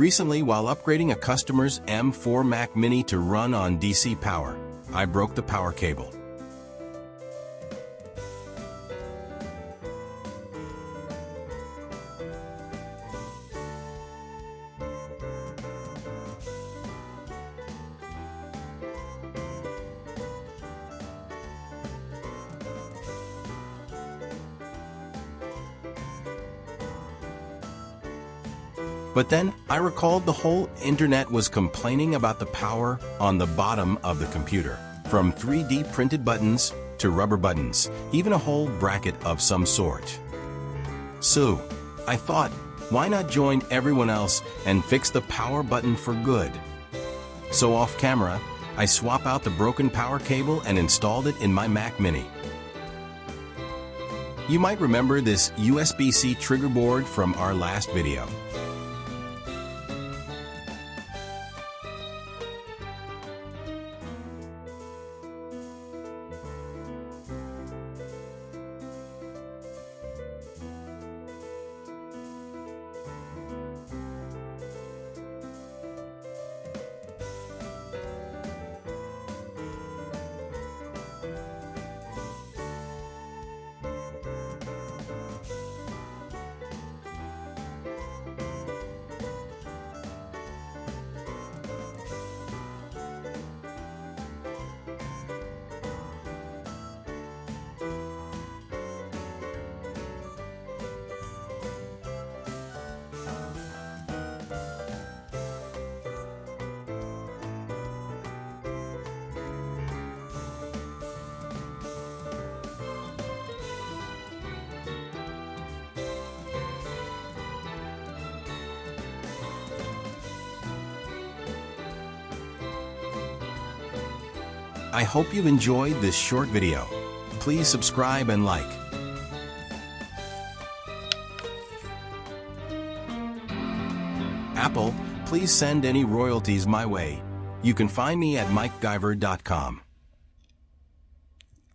Recently, while upgrading a customer's M4 Mac Mini to run on DC power, I broke the power cable. But then I recalled the whole internet was complaining about the power on the bottom of the computer. From 3D printed buttons to rubber buttons, even a whole bracket of some sort. So, I thought, why not join everyone else and fix the power button for good? So off camera, I swap out the broken power cable and installed it in my Mac Mini. You might remember this USB-C trigger board from our last video. I hope you've enjoyed this short video. Please subscribe and like. Apple, please send any royalties my way. You can find me at MikeGyver.com.